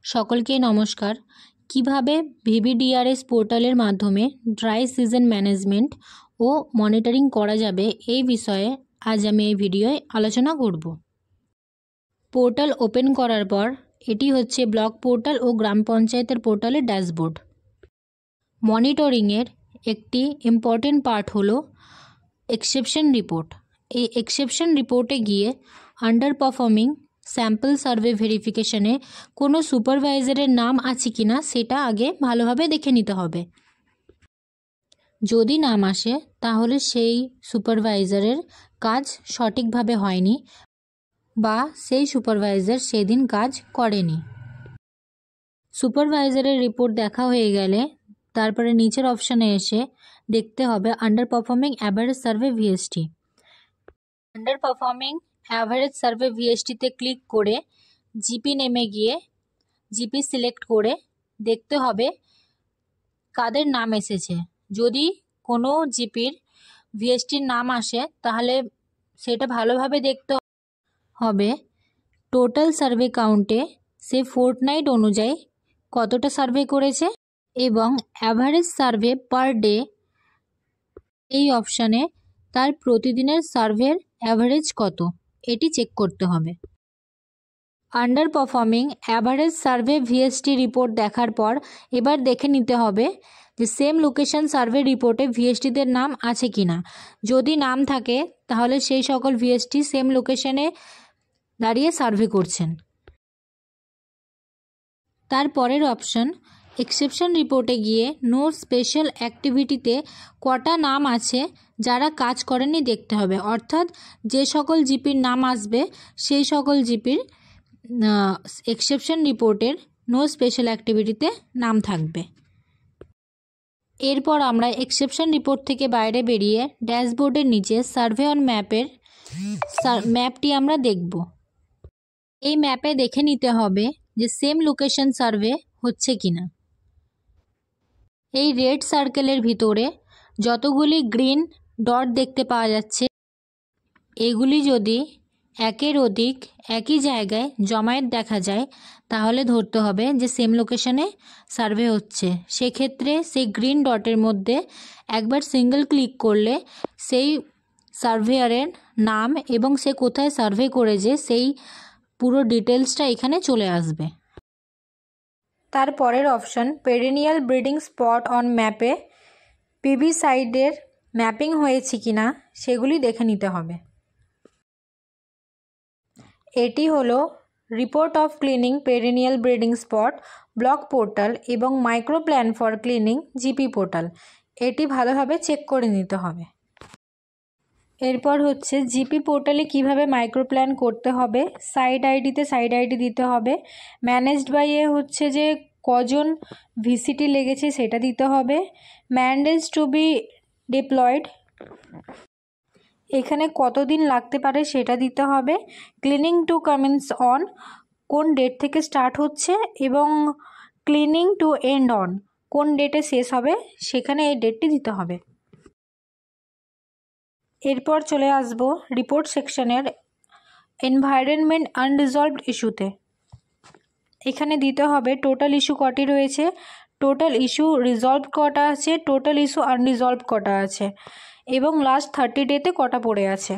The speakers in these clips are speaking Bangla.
সকলকে নমস্কার। কিভাবে ভিভিডিআরএস পোর্টালের মাধ্যমে ড্রাই সিজন ম্যানেজমেন্ট ও মনিটরিং করা যাবে এই বিষয়ে আজ আমি এই ভিডিওয়ে আলোচনা করব। পোর্টাল ওপেন করার পর এটি হচ্ছে ব্লক পোর্টাল ও গ্রাম পঞ্চায়েতের পোর্টালের ড্যাশবোর্ড। মনিটরিংয়ের একটি ইম্পর্টেন্ট পার্ট হলো এক্সেপশন রিপোর্ট। এই এক্সেপশন রিপোর্টে গিয়ে আন্ডার পারফর্মিং স্যাম্পল সার্ভে ভেরিফিকেশনে কোনো সুপারভাইজারের নাম আছে কিনা সেটা আগে ভালোভাবে দেখে নিতে হবে। যদি নাম আসে তাহলে সেই সুপারভাইজারের কাজ সঠিকভাবে হয়নি বা সেই সুপারভাইজার সেদিন কাজ করেনি। সুপারভাইজারের রিপোর্ট দেখা হয়ে গেলে তারপরে নিচের অপশানে এসে দেখতে হবে under performing average survey VST. Under performing average survey ভিএসটিতে ক্লিক করে জিপি নেমে গিয়ে জিপি সিলেক্ট করে দেখতে হবে কাদের নাম এসেছে। যদি কোনো জিপির ভিএসটির নাম আসে তাহলে সেটা ভালোভাবে দেখতে হবে টোটাল সার্ভে কাউন্টে সে ফোর্টনাইট অনুযায়ী কতটা সার্ভে করেছে এবং অ্যাভারেজ সার্ভে পার ডে এই অপশানে তার প্রতিদিনের সার্ভের অ্যাভারেজ কত এটি চেক করতে হবে। Under performing average survey VST report দেখার পর এবার দেখে নিতে হবে যে সেম লোকেশন সার্ভে রিপোর্টে ভিএসটিদের নাম আছে কিনা। যদি নাম থাকে তাহলে সেই সকল ভিএসটি সেম লোকেশনে দাঁড়িয়ে সার্ভে করছেন। তারপরের অপশন এক্সেপশন রিপোর্টে গিয়ে নো স্পেশাল অ্যাক্টিভিটিতে কটা নাম আছে যারা কাজ করেনি দেখতে হবে, অর্থাৎ যে সকল জিপির নাম আসবে সেই সকল জিপির এক্সেপশন রিপোর্টের নো স্পেশাল অ্যাক্টিভিটিতে নাম থাকবে। এরপর আমরা এক্সেপশন রিপোর্ট থেকে বাইরে বেরিয়ে ড্যাশবোর্ডের নিচে সার্ভে অন ম্যাপটি আমরা দেখব। এই ম্যাপে দেখে নিতে হবে যে সেম লোকেশন সার্ভে হচ্ছে কিনা। এই রেড সার্কেলের ভিতরে যতগুলি গ্রিন ডট দেখতে পাওয়া যাচ্ছে এগুলি যদি একের অধিক একই জায়গায় জমায়েত দেখা যায় তাহলে ধরতে হবে যে সেম লোকেশনে সার্ভে হচ্ছে। সেক্ষেত্রে সেই গ্রিন ডটের মধ্যে একবার সিঙ্গেল ক্লিক করলে সেই সার্ভেয়ারের নাম এবং সে কোথায় সার্ভে করেছে সেই পুরো ডিটেলসটা এখানে চলে আসবে। তারপরের option perennial breeding spot on ম্যাপে পিবি সাইডের ম্যাপিং হয়েছে কিনা সেগুলি দেখে নিতে হবে। এটি হলো report of cleaning perennial breeding spot block portal এবং micro plan for cleaning GP portal. এটি ভালোভাবে চেক করে নিতে হবে। এরপর হচ্ছে জিপি পোর্টালে কিভাবে মাইক্রো প্ল্যান করতে হবে। সাইড আইডিতে সাইড আইডি দিতে হবে। ম্যানেজড বাই হচ্ছে যে কজন ভিসিটি লেগেছে সেটা দিতে হবে। ম্যান্ডেজ টু বি ডিপ্লয়েড এখানে কতদিন লাগতে পারে সেটা দিতে হবে। ক্লিনিং টু কমেন্স অন কোন ডেট থেকে স্টার্ট হচ্ছে এবং ক্লিনিং টু এন্ড অন কোন ডেটে শেষ হবে সেখানে এই ডেটটি দিতে হবে। এরপর চলে আসব রিপোর্ট সেকশনের এনভায়রনমেন্ট আনরিজলভড ইস্যুতে। এখানে দিতে হবে টোটাল ইস্যু কটি রয়েছে, টোটাল ইস্যু রিজলভ কটা আছে, টোটাল ইস্যু আনরিজলভ কটা আছে এবং লাস্ট 30 ডেতে কটা পড়ে আছে।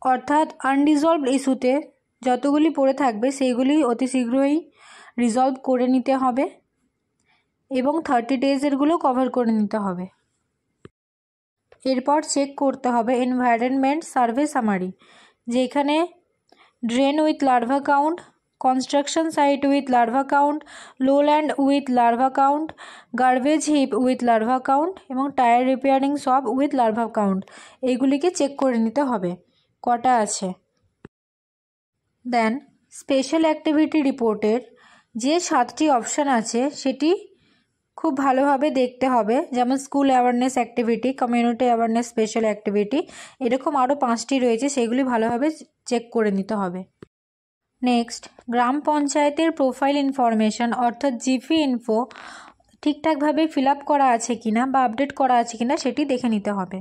অর্থাৎ আনরিজলভড ইস্যুতে যতগুলি পড়ে থাকবে সেইগুলি অতি শীঘ্রই রিজলভ করে নিতে হবে এবং 30 ডেজেরগুলো কভার করে নিতে হবে। এরপর চেক করতে হবে এনভায়রনমেন্ট সার্ভে সামারি, যেখানে drain with larva count, construction site with larva count, lowland with larva count, garbage heap with larva count এবং tyre repairing shop with larva count এইগুলিকে চেক করে নিতে হবে কটা আছে। দেন স্পেশাল অ্যাক্টিভিটি রিপোর্টের যে 7টি অপশান আছে সেটি খুব ভালোভাবে দেখতে হবে, যেমন school awareness activity, community awareness special activity, এরকম আরও 5টি রয়েছে, সেগুলি ভালোভাবে চেক করে নিতে হবে। নেক্সট গ্রাম পঞ্চায়েতের প্রোফাইল ইনফরমেশন অর্থাৎ জিপি ইনফো ঠিকঠাকভাবে ফিল আপ করা আছে কিনা বা আপডেট করা আছে কিনা সেটি দেখে নিতে হবে।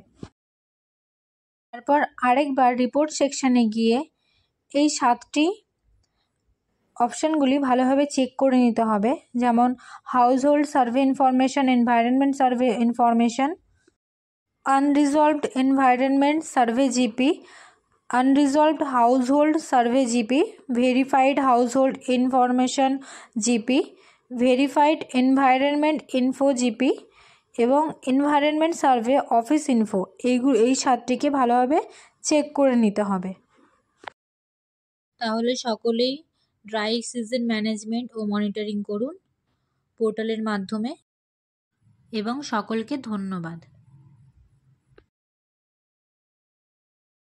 তারপর আরেকবার রিপোর্ট সেকশানে গিয়ে এই 7টি অপশানগুলি ভালোভাবে চেক করে নিতে হবে, যেমন household survey information, environment survey information, unresolved environment survey GP, unresolved household survey GP, verified household information GP, verified environment info GP এবং এনভায়রনমেন্ট সার্ভে অফিস ইনফো। এই 7টিকে ভালোভাবে চেক করে নিতে হবে। তাহলে সকলেই ড্রাই সিজন ম্যানেজমেন্ট ও মনিটরিং করুন পোর্টালের মাধ্যমে এবং সকলকে ধন্যবাদ।